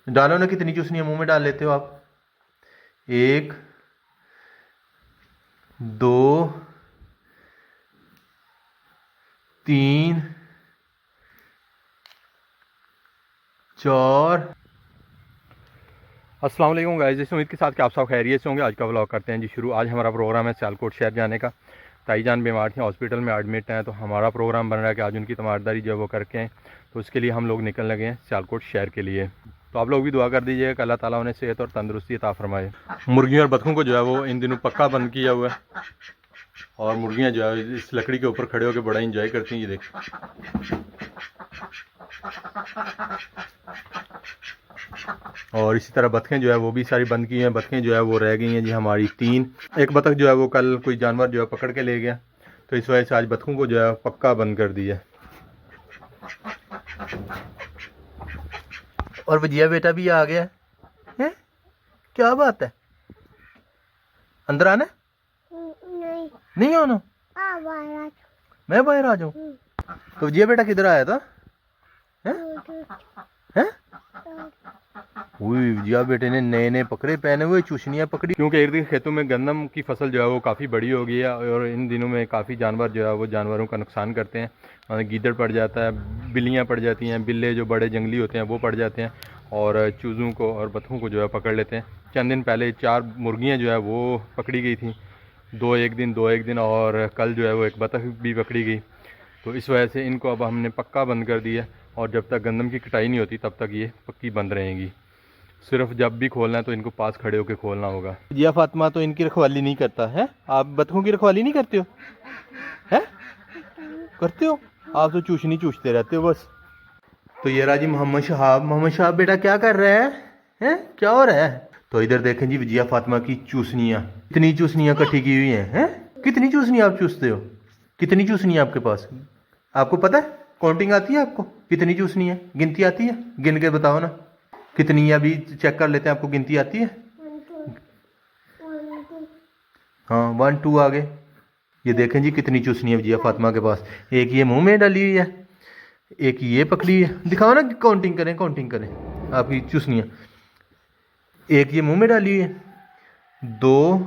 डालो ना, कितनी चूसनियाँ मुंह में डाल लेते हो आप? 1 2 3 4। अस्सलाम वालेकुम गाइस, इस उम्मीद के साथ कि आप सब खैरियत से होंगे। आज का व्लॉग करते हैं जी शुरू। आज हमारा प्रोग्राम है सियालकोट शहर जाने का। ताई जान बीमार थी, हॉस्पिटल में एडमिट हैं, तो हमारा प्रोग्राम बन रहा है कि आज उनकी तमारदारी जो है वो करके हैं। तो उसके लिए हम लोग निकल लगे हैं सियालकोट शहर के लिए। तो आप लोग भी दुआ कर दीजिएगा कि अल्लाह ताला उन्हें सेहत और तंदुरुस्ती अता फरमाए। मुर्गियों और बतखों को जो है वो इन दिनों पक्का बंद किया हुआ है, और मुर्गियाँ जो है इस लकड़ी के ऊपर खड़े होकर बड़ा इंजॉय करती हैं। ये देखो, और इसी तरह बतखें जो है वो भी सारी बंद की हैं। बतखें जो है वो रह गई हैं जी हमारी 3। एक बतख जो है वो कल कोई जानवर जो है पकड़ के ले गया, तो इस वजह से आज बतखों को जो है पक्का बंद कर दिया। और वजिया बेटा भी आ गया है। क्या बात है, अंदर आना? नहीं आना? मैं बाहर आ जाऊं? तो वजिया बेटा किधर आया था? हैं? जिया बेटे ने नए नए पकड़े पहने हुए, चूसनियाँ पकड़ी, क्योंकि इर्द गिर्द खेतों में गंदम की फसल जो है वो काफ़ी बड़ी हो गई है, और इन दिनों में काफ़ी जानवर जो है वो जानवरों का नुकसान करते हैं। गीदड़ पड़ जाता है, बिल्लियाँ पड़ जाती हैं, बिल्ले जो बड़े जंगली होते हैं वो पड़ जाते हैं, और चूज़ों को और बतखों को जो है पकड़ लेते हैं। चंद दिन पहले 4 मुर्गियाँ जो है वो पकड़ी गई थी, 2 एक दिन, और कल जो है वो एक बतख भी पकड़ी गई। तो इस वजह से इनको अब हमने पक्का बंद कर दिया, और जब तक गंदम की कटाई नहीं होती तब तक ये पक्की बंद रहेंगी। सिर्फ जब भी खोलना है तो इनको पास खड़े होकर खोलना होगा। जिया फातिमा तो इनकी रखवाली नहीं करता है। आप बतखों की रखवाली नहीं करते हो? है? करते हो? आप तो चूसनी चूसते रहते हो बस। तो ये राजी मोहम्मद शहाब बेटा क्या कर रहा है? हैं? क्या हो रहा है? तो इधर देखें जी जिया फातिमा की चूसनियाँ, कितनी चूसनियाँ इकट्ठी की हुई हैं। कितनी चूसनियाँ आप चूसते हो? कितनी चूसनियाँ आपके पास? आपको पता है? काउंटिंग आती है आपको? कितनी चूसनी है? गिनती आती है? गिन के बताओ ना कितनी। अभी चेक कर लेते हैं, आपको गिनती आती है? हाँ 1 2 आगे। ये देखें जी कितनी चूसनी है जिया फातिमा के पास। एक ये मुंह में डाली हुई है, एक ये पकड़ी है। दिखाओ ना, काउंटिंग करें आपकी चूसनियाँ। एक ये मुंह में डाली हुई है, 2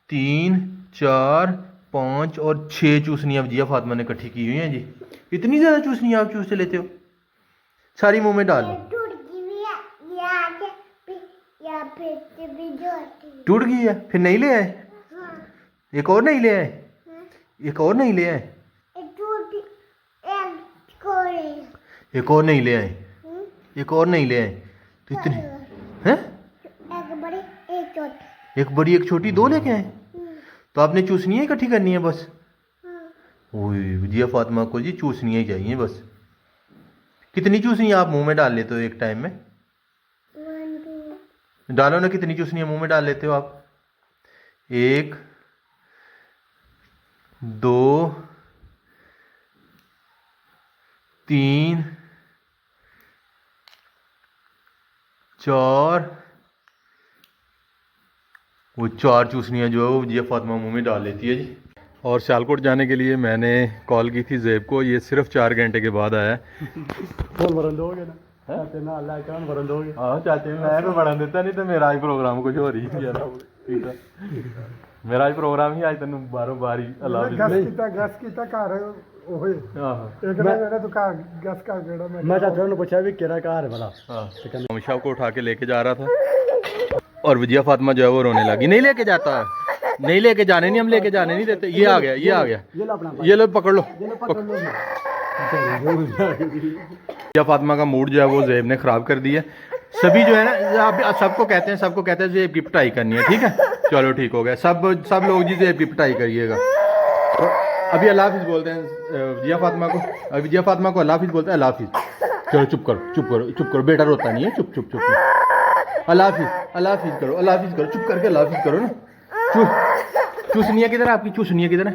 3 4 5 और 6 चूसनियाँ जिया फातिमा ने इकट्ठी की हुई हैं जी। इतनी ज़्यादा चूसनियाँ आप चूस लेते हो? सारी मुंह में डाल लो। टूट गई है, फिर नहीं ले आए? एक और नहीं ले आए? एक और नहीं ले आए? एक और नहीं ले आए? एक और नहीं ले आए? तो इतनी हैं? एक बड़ी एक छोटी 2 लेके आए? तो आपने चूसनियाँ इकट्ठी करनी है बस? जिया फातिमा को जी चूसनियाँ ही चाहिए बस। कितनी चूसनियाँ आप मुंह में डाल लेते हो एक टाइम में? डालो ना, कितनी चूसनियाँ मुंह में डाल लेते हो आप? 1 2 3 4। वो 4 चूसनियाँ जो है वो जिया फातिमा मुंह में डाल लेती है जी। और सियालकोट जाने के लिए मैंने कॉल की थी ज़ेब को, ये सिर्फ 4 घंटे के बाद आया। कौन भरन दोगे ना? चाहते ना अल्लाह कौन भरन दोगे? हाँ चाहते, मैं तो बढ़ा देता, नहीं तो मेरा आज प्रोग्राम कुछ हो रही है। मेरा आज प्रोग्राम ही आज तेन बारों बारी अल्लाह गस कीता घर ओए एक ना मैंने तो कहा गस का गेड़ा मैं चाचा ने पूछा भी केरा घर है भला। हां अमीशा को उठा के लेके जा रहा था, और विजया फातिमा जो है वो रोने लगी। नहीं लेके जाता है, नहीं लेके जाने नहीं, हम लेके जाने नहीं देते। ये आ गया, ये आ गया, ये लो पकड़ लो। विजया फातिमा का मूड जो है वो ज़ेब ने ख़राब कर दिया। सभी जो है ना, आप सबको कहते हैं ज़ेब की पिटाई करनी है, ठीक है? चलो ठीक हो गया, सब लोग जी ज़ेब की पिटाई करिएगा। तो अभी अल्लाह हाफिज़ बोलते हैं जिया फातिमा को। अभी जिया फातिमा को अल्लाह हाफिज़ बोलते हैं। अल्लाह हाफिज़। चलो चुप करो बेटा, रोता नहीं है, चुप। अल्लाह हाफिज़ करो, अल्लाह हाफिज़ करो, चुप करके अल्लाह हाफिज़ करो ना। चूसनिया किधर है आपकी? चूसनिया किधर है?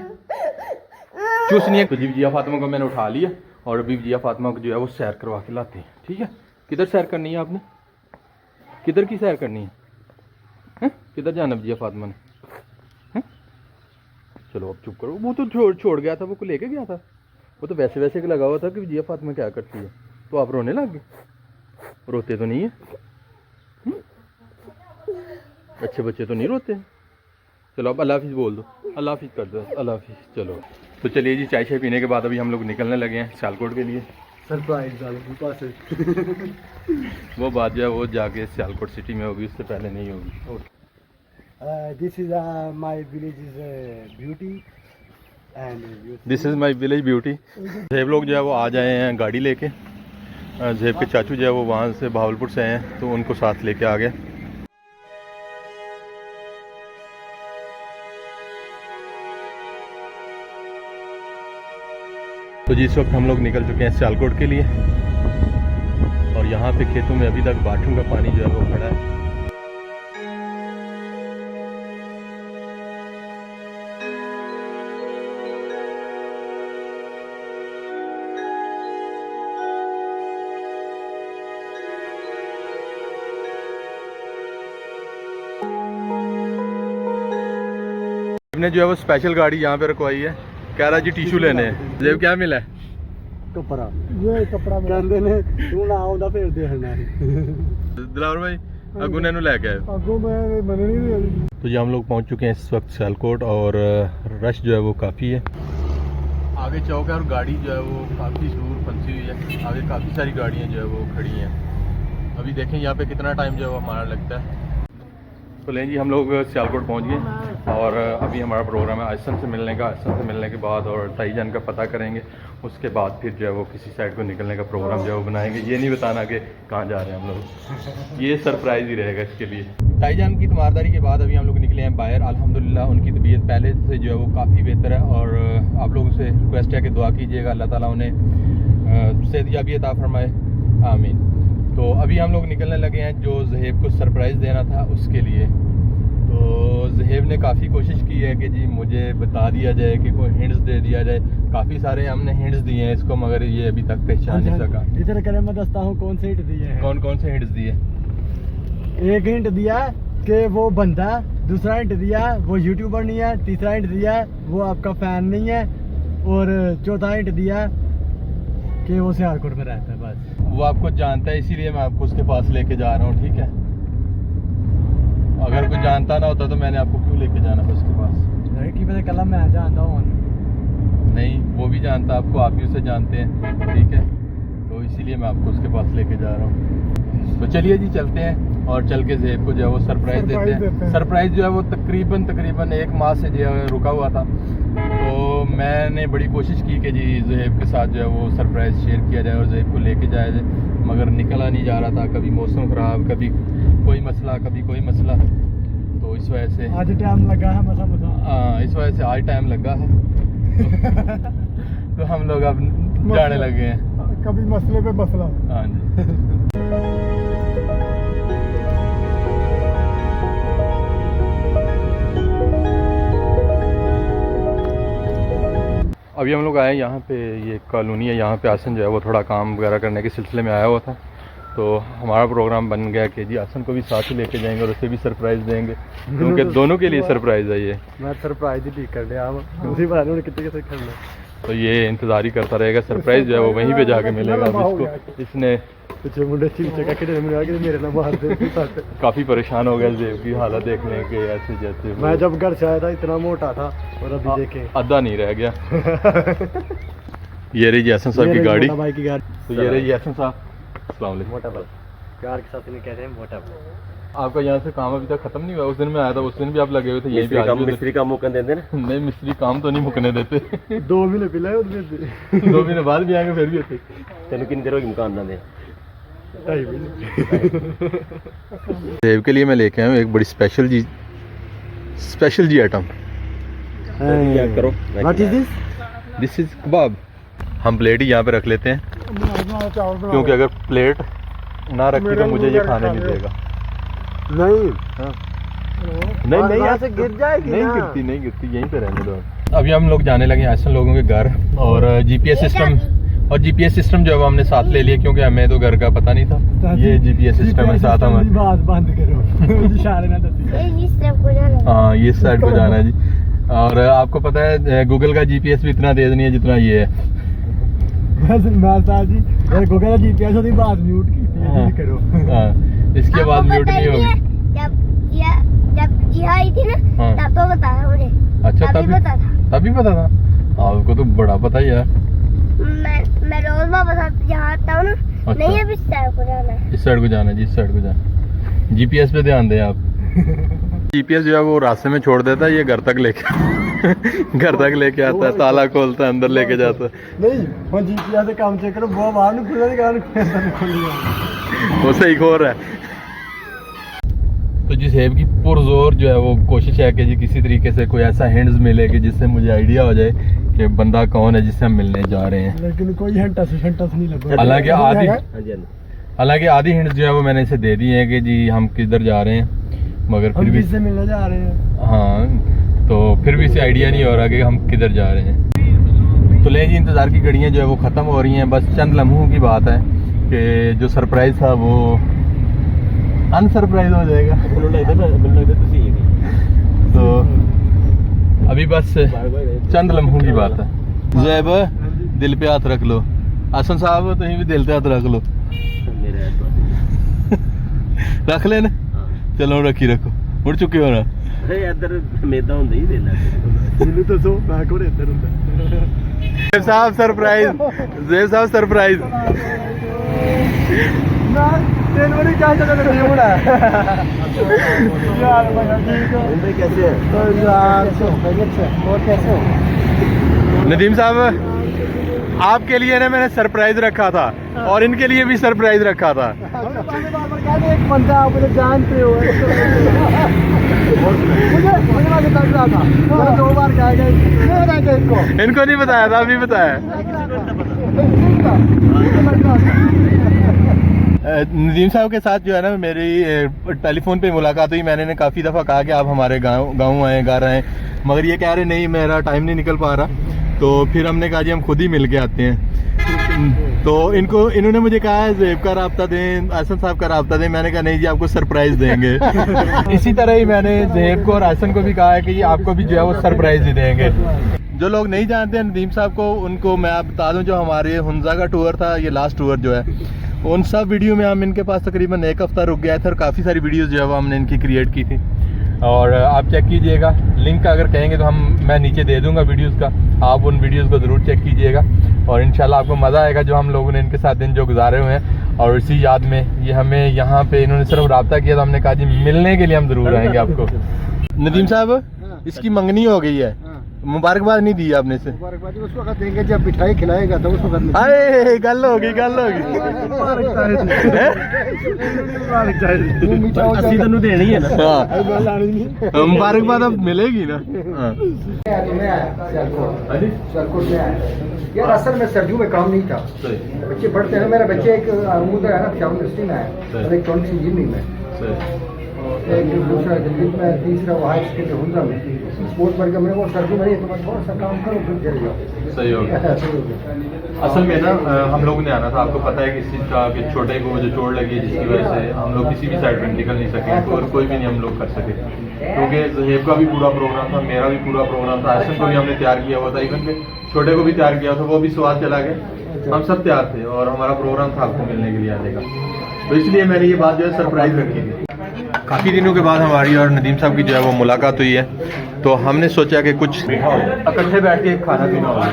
चूसनिया। तो जी जिया फातिमा को मैंने उठा लिया, और अभी जिया फातिमा को जो है वो सैर करवा के लाते हैं, ठीक है? किधर सैर करनी है आपने? किधर की सैर करनी है? किधर जाना जिया फातिमा ने? चलो अब चुप करो। वो तो छोड़ गया था, वो को लेके गया था, वो तो वैसे लगा हुआ था कि जिया फातिमा क्या करती है, तो आप रोने लग गए? रोते तो नहीं है, अच्छे बच्चे तो नहीं रोते हैं। चलो अब अल्लाह हाफिज़ बोल दो, अल्लाह हाफिज़ कर दो, अल्लाह हाफिज़। चलो तो चलिए जी, चाय शाय पीने के बाद अभी हम लोग निकलने लगे हैं सियालकोट के लिए। सरप्राइज वो बात जो है वो जाके सियालकोट सिटी में होगी, उससे पहले नहीं होगी। This is my village is beauty and this is my village beauty. जेब लोग जो है वो आ जाए हैं गाड़ी लेके। जेब के चाचू जो है वो वहाँ से भावलपुर से आए हैं, तो उनको साथ लेके आ गए। तो जी इस वक्त हम लोग निकल चुके हैं सियालकोट के लिए, और यहाँ पे खेतों में अभी तक बाथरूम का पानी जो है वो खड़ा है। हमने जो है वो स्पेशल गाड़ी यहाँ पे रखवाई है, कह रहा जी टिशू लेने हैं। जेब क्या मिला है? कपड़ा, ये कपड़ा कहते ने तू ना आउंदा फिर देखना दिलावर भाई अगू ने लेके आए। अगू मैं मन नहीं रही। तो जी हम लोग पहुँच चुके हैं इस वक्त सियालकोट, और रश जो है वो काफ़ी है। आगे चौक है और गाड़ी जो है वो काफ़ी दूर फंसी हुई है। आगे काफ़ी सारी गाड़ियाँ जो है वो खड़ी हैं। अभी देखें यहाँ पे कितना टाइम जो है वो हमारा लगता है। तो लें जी हम लोग सियालकोट पहुँच गए, और अभी हमारा प्रोग्राम है आयसन से मिलने का। आयसन से मिलने के बाद और ताईजान का पता करेंगे, उसके बाद फिर जो है वो किसी साइड को निकलने का प्रोग्राम जो है वो बनाएंगे। ये नहीं बताना कि कहाँ जा रहे हैं हम लोग, ये सरप्राइज़ ही रहेगा इसके लिए। ताईजान की तीमारदारी के बाद अभी हम लोग निकले हैं बाहर। अल्हम्दुलिल्लाह उनकी तबीयत पहले से जो है वो काफ़ी बेहतर है, और आप लोगों से रिक्वेस्ट है कि दुआ कीजिएगा अल्लाह ताला उन्हें सेहतयाबी अता फरमाए, आमीन। तो अभी हम लोग निकलने लगे हैं जो ज़हेब को सरप्राइज़ देना था उसके लिए। तो ज़हेब ने काफ़ी कोशिश की है कि जी मुझे बता दिया जाए, कि कोई हिंट्स दे दिया जाए। काफ़ी सारे हमने हिंट्स दिए हैं इसको, मगर ये अभी तक पहचान नहीं सका। इधर करे मैं दस्ता हूँ कौन से हिंट दिए हैं। कौन कौन से हिंट्स दिए? एक हिंट दिया कि वो बंदा, दूसरा हिंट दिया वो यूट्यूबर नहीं है, तीसरा हिंट दिया वो आपका फैन नहीं है, और चौथा हिंट दिया कि वो सियालकोट में रहता है। बस वो आपको जानता है, इसीलिए मैं आपको उसके पास लेके जा रहा हूँ, ठीक है? अगर कोई जानता ना होता तो मैंने आपको क्यों लेके जाना था उसके पास? लड़की पे कल मैं जानता हूँ। नहीं, वो भी जानता आपको, आप भी उसे जानते हैं, ठीक है? तो इसीलिए मैं आपको उसके पास लेके जा रहा हूँ। तो चलिए जी चलते हैं, और चल के ज़ेब को जो है वो सरप्राइज़ देते हैं। सरप्राइज़ जो है वो तकरीबन 1 माह से जो है रुका हुआ था। तो मैंने बड़ी कोशिश की कि जी ज़ेब के साथ जो है वो सरप्राइज़ शेयर किया जाए और ज़ेब को लेके जाया जाए, मगर निकला नहीं जा रहा था। कभी मौसम ख़राब, कभी कोई मसला, कभी कोई मसला। तो इस वजह से आज टाइम लगा है मसा। हाँ, इस वजह से आज टाइम लगा है। तो हम लोग अब जाने लगे हैं। कभी मसले पे मसला। हाँ जी। अभी हम लोग आए यहाँ पे, ये कॉलोनी है, यहाँ पे आसन जो है वो थोड़ा काम वगैरह करने के सिलसिले में आया हुआ था। तो हमारा प्रोग्राम बन गया कि जी आसन को भी साथ ही लेके जाएंगे और उसे भी सरप्राइज़ देंगे, क्योंकि दोनों के लिए सरप्राइज़ है ये। मैं सरप्राइज ही कर लिया, उसी बारे में कितने कैसे करना। तो ये इंतज़ार ही करता रहेगा, सरप्राइज़ जो है वो वहीं पे जाके मिलेगा। अब इसको इसने मेरे ना मार दे। काफ़ी परेशान हो गया ज़ेब की हालत देखने के, ऐसे जैसे मैं जब घर से आया था इतना मोटा था, और अभी देखे आधा नहीं रह गया। ये रही जैसन साहब की गाड़ी। भाई की गाड़ी। तो ये रही जैसन साहब, अस्सलाम वालेकुम। मोटा बल प्यार के साथ इन्हें कहते हैं मोटा बल। आपका यहाँ से काम अभी तक खत्म नहीं हुआ? उस दिन मैं आया था, उस दिन भी आप लगे हुए थे यहीं पे। मिस्त्री काम मुकन देते ना? नहीं, मिस्त्री काम तो नहीं मुकने देते। 2 महीने पिलाए उसमें 2 महीने बाद भी आएंगे फिर भी होते। तेन किन देर होगी मकान दाने? देव के लिए मैं लेके आया हूँ एक बड़ी स्पेशल जी आइटम। करो। What is this? This is kebab. हम प्लेट ही यहाँ पे रख लेते हैं, क्योंकि अगर प्लेट ना रखी तो मुझे ये खाने नहीं देगा। नहीं हाँ। नहीं यहाँ से गिर जाएगी। नहीं गिरती, यहीं पे रहने दो। अभी हम लोग जाने लगे ऐसे लोगों के घर, और जीपीएस सिस्टम जो है वो हमने साथ ले लिया, क्योंकि हमें तो घर का पता नहीं था। ये जीपीएस सिस्टम है साथ हमारे। बात बंद करो। इशारे ना दसी। हाँ, ये साइड को जाना है जी। और आपको पता है गूगल का जीपीएस भी इतना तेज नहीं है जितना ये है। जी गूगल का जीपीएस होती बात म्यूट की थी। करो। हाँ, इसके बाद म्यूट नहीं होगी। थी ना हाँ। तब तो बताया मुझे। अच्छा तभी पता था। तभी पता था। आपको तो बड़ा पता ही यार। मैं रोज वापस यहाँ आता हूँ ना। अच्छा। नहीं अब इस साइड को जाना है। इस साइड को जाना है, जिस साइड को जाना। जीपीएस पे ध्यान दें आप। जीपीएस जो है वो रास्ते में छोड़ देता है, ये घर तक लेके घर तक लेके आता है, ताला खोलता है, अंदर लेके जाता है। नहीं वो जीपीएस से काम चेक करो, वो बाहर नहीं खुल रहा है, अंदर नहीं खुल रहा। वो सही खोल रहा है। तो जिस हेब की पुरजोर जो है वो कोशिश है कि जी किसी तरीके से कोई ऐसा हिंट्स मिले कि जिससे मुझे आइडिया हो जाए कि बंदा कौन है जिससे हम मिलने जा रहे हैं। लेकिन कोई हिंटस नहीं लगा। हालांकि हाँ जी हाँ जी। हालांकि आधी हिंट्स जो है वो मैंने इसे दे दी है कि जी हम किधर जा रहे हैं, मगर फिर हम भी किससे मिलने जा रहे हैं। हाँ, तो फिर भी इसे आइडिया नहीं हो रहा कि हम किधर जा रहे हैं। तो ले जी, इंतज़ार की घड़ियाँ जो है वो ख़त्म हो रही हैं। बस चंद लम्हों की बात है कि जो सरप्राइज़ था वो अनसरप्राइज हो जाएगा। ਮੈਨੂੰ ਲੱਗਦਾ ਤੁਸੀਂ ਇਹ तो अभी बस चंद लम्हों की बात है। जैब दिल पे हाथ रख लो। हसन साहब तुम भी दिल पे हाथ रख लो। ਮੇਰੇ ਹੱਥ रख लेना। चलो रखी रखो, उड़ चुके हो ना। ਅਰੇ ਇੱਧਰ ਮੇਦਾ ਹੁੰਦਾ ਹੀ ਦੇ ਲੈ ਮੈਨੂੰ ਦੱਸੋ ਮੈਂ ਕੋਲ ਇੱਧਰ ਹੁੰਦਾ। जैब साहब सरप्राइज, जैब साहब सरप्राइज। मैं तीन बारी क्या जगह नहीं होना यार भैया ठीक हो। मुंबई कैसे है तो यार खैरियत से और कैसे हो। नदीम साहब आपके लिए ना मैंने सरप्राइज रखा था और इनके लिए भी सरप्राइज रखा था। एक बंदा आप मुझे जानते हो। मुझे लग रहा था मैंने 2 बार कहा गया इनको नहीं बताया था, अभी बताया। नदीम साहब के साथ जो है ना मेरी टेलीफोन पे मुलाकात हुई। मैंने काफ़ी दफ़ा कहा कि आप हमारे गाँव आएँ, घर आएँ, मगर ये कह रहे नहीं मेरा टाइम नहीं निकल पा रहा। तो फिर हमने कहा जी हम खुद ही मिल के आते हैं। तो इन्होंने मुझे कहा है ज़ेब का राब्ता दें, आसन साहब का राब्ता दें। मैंने कहा नहीं जी आपको सरप्राइज़ देंगे। इसी तरह ही मैंने ज़ेब को और आसन को भी कहा है कि आपको भी जो है वो सरप्राइज़ ही देंगे। जो लोग नहीं जानते हैं नदीम साहब को, उनको मैं आप बता दूं, जो हमारे हुंजा का टूर था, ये लास्ट टूर जो है, उन सब वीडियो में हम इनके पास तकरीबन 1 हफ्ता रुक गया था और काफ़ी सारी वीडियोस जो है वो हमने इनकी क्रिएट की थी। और आप चेक कीजिएगा, लिंक अगर कहेंगे तो मैं नीचे दे दूंगा वीडियोस का, आप उन वीडियोस को ज़रूर चेक कीजिएगा और इंशाल्लाह आपको मज़ा आएगा जो हम लोगों ने इनके साथ दिन जो गुजारे हुए हैं। और इसी याद में ये हमें यहाँ पे इन्होंने सिर्फ रब्ता किया तो हमने कहा जी मिलने के लिए हम ज़रूर आएंगे आपको। नदीम साहब इसकी मंगनी हो गई है, मुबारकबाद नहीं दी आपने से। मुबारकबाद उसको वक्त देंगे जब मिठाई खिलाएगा तो उस वक्त। अरे गल होगी ਅਸੀਂ ਤੈਨੂੰ ਦੇਣੀ ਹੈ ਨਾ। हाँ मुबारकबाद अब मिलेगी ना। हाँ यार असल में सर्दियों में काम नहीं था, बच्चे पढ़ते हैं। मेरे बच्चे एक उधर है ना शाम यूनिवर्सिटी में है, इलेक्ट्रॉनिक्स इंजीनियरिंग में, एक दूसरा दिल्ली में, तीसरा वहाँ स्कूल हुंजा में स्पोर्ट्स पढ़ के। मैंने वो सर्दी में नहीं तो मैं थोड़ा सा काम करो फिर चले जाओ। सही हो गया। असल में ना हम लोगों ने आना था, आपको पता है कि इस चीज़ का कि छोटे को जो चोट लगी है जिसकी वजह से हम लोग किसी भी साइड पर निकल नहीं सके और कोई भी नहीं हम लोग कर सके, क्योंकि ज़हेब का भी पूरा प्रोग्राम था, मेरा भी पूरा प्रोग्राम था, आसन को भी हमने तैयार किया हुआ था, इवन के छोटे को भी तैयार किया था, वो भी स्वाद चला गया। हम सब तैयार थे और हमारा प्रोग्राम था आपको मिलने के लिए आने का, तो इसलिए मैंने ये बात जो है सरप्राइज़ रखी थी। काफ़ी दिनों के बाद हमारी और नदीम साहब की जो है वो मुलाकात हुई है, तो हमने सोचा कि कुछ इकट्ठे बैठ के खाना पीना होगा।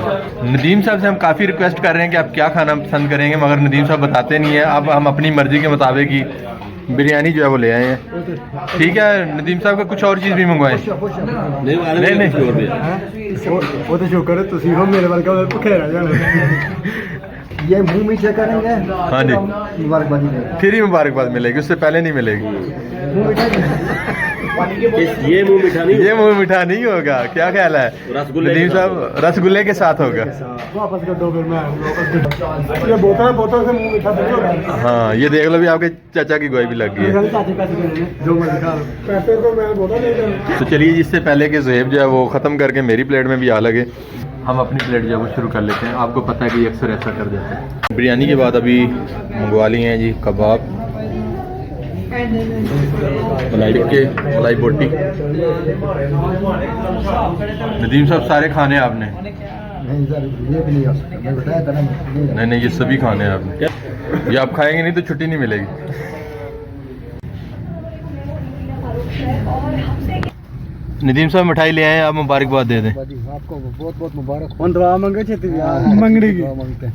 नदीम साहब से हम काफ़ी रिक्वेस्ट कर रहे हैं कि आप क्या खाना पसंद करेंगे, मगर नदीम साहब बताते नहीं है। अब हम अपनी मर्ज़ी के मुताबिक ही बिरयानी जो है वो ले आए हैं। ठीक है, नदीम साहब का कुछ और चीज़ भी मंगवाएं। नहीं वो तो शुक्र है तुसी हो मेरे वर्गा भुखे रह जाने। ये मुंह मीठे करेंगे। हाँ जी, मुबारकबाद मिलेगी, फिर ही मुबारकबाद मिलेगी, उससे पहले नहीं मिलेगी। मुंह मीठा ये मुंह मिठा नहीं ये मुंह मिठा नहीं होगा, क्या ख्याल है नदीम साहब? रसगुल्ले के साथ होगा। वापस कर दो फिर मैं ये बोतल से मुंह मीठा नहीं होगा। हाँ ये देख लो भी आपके चाचा की गोई भी लग गई है। जो मैं दिखा पैसे तो मैं बोतल नहीं दूं। तो चलिए, जिससे पहले कि ज़हेब जो है वो ख़त्म करके मेरी प्लेट में भी आ लगे, हम अपनी प्लेट जो है वो शुरू कर लेते हैं। आपको पता है कि अक्सर ऐसा कर देते हैं। बिरयानी के बाद अभी मंगवा लिए हैं जी कबाब, मलाई बोटी। नदीम साहब सारे खाने आपने? नहीं सर ये भी नहीं आ सकता, मैं बताया था ना। नहीं ये सभी खाने हैं आपने। ये आप खाएंगे नहीं तो छुट्टी नहीं मिलेगी। नदीम साहब मिठाई ले आए, आप मुबारकबाद दे दें। आपको बहुत बहुत मुबारक। हम दुआ मांगे छेती ब्याह मंगनी की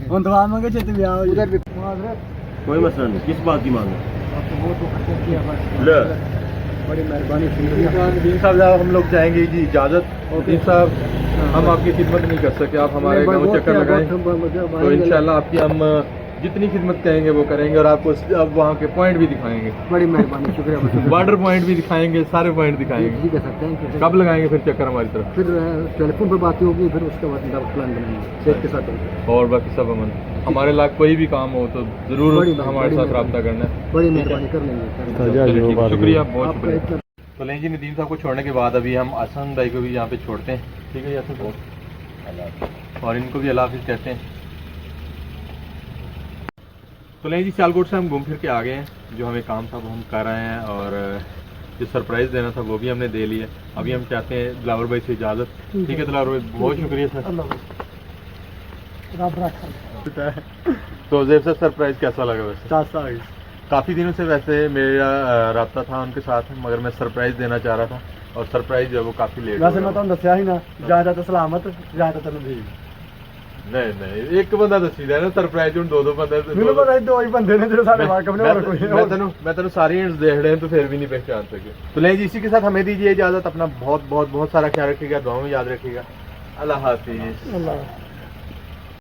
हम दुआ मांगे छेती ब्याह उधर भी कोई मसला नहीं, किस बात की मांग है? आपको बहुत बहुत शुक्रिया बस ले बड़ी मेहरबानी। नदीम साहब हम लोग चाहेंगे जी इजाज़त। नदीम साहब हम आपकी खिदमत नहीं कर सके, आप हमारे गाँव चक्कर लगाएं तो इंशाल्लाह आपकी हम जितनी खिदमत कहेंगे वो करेंगे और आपको अब वहाँ के पॉइंट भी दिखाएंगे। बड़ी मेहरबानी, शुक्रिया बॉर्डर पॉइंट भी दिखाएंगे, सारे पॉइंट दिखाएंगे। जी कह सकते हैं। कब लगाएंगे फिर चक्कर हमारी तरफ? फिर टेलीफोन पर बात होगी, फिर उसके बाद प्लान बनाएंगे शेख के साथ। और बाकी सब अमन। हमारे लाख कोई भी काम हो तो ज़रूर हमारे साथ रब्ता करना है। बड़ी मेहरबानी कर लेंगे। चलिए, ठीक है, शुक्रिया, बहुत आपका शुक्रिया। इतना तो लें जी, नदीम साहब को छोड़ने के बाद अभी हम आसान भाई को भी यहाँ पे छोड़ते हैं। ठीक है जी आसान साहब, और इनको भी अल्लाह हाफिज़ कहते हैं। तो लें जी, सियालकोट से हम घूम फिर के आ गए हैं। जो हमें काम था वो हम कर रहे हैं और जो सरप्राइज़ देना था वो भी हमने दे लिया। अभी हम चाहते हैं दिलावर भाई से इजाज़त। ठीक है दिलावर भाई, बहुत शुक्रिया सर। तो ज़ेब सर, सरप्राइज़ कैसा लगा वैसे? काफ़ी दिनों से वैसे मेरा रब्ता था उनके साथ, मगर मैं सरप्राइज़ देना चाह रहा था और सरप्राइज़ जो है वो काफ़ी लेट वैसे मैं तो दसिया ही ना, ज़्यादा तो सलामत ज़्यादा तो नहीं। नहीं नहीं, एक बंदा दसी देना सरप्राइज़, ਹੁਣ दो बंदे ਮੈਨੂੰ ਪਤਾ ਹੀ ਦੋ ਹੀ ਬੰਦੇ ਨੇ ਜਿਹੜੇ ਸਾਡੇ ਵਾਕਫ ਨੇ, और कोई मैं तेनों सारी हिंट्स देख रहे हैं तो फिर भी नहीं पहचान सके। तो लें जी, इसी के साथ हमें दीजिए इजाज़त। अपना बहुत बहुत बहुत सारा ख्याल रखिएगा, दुआओं में याद रखिएगा। अल्लाह हाफिज़। अल्लाह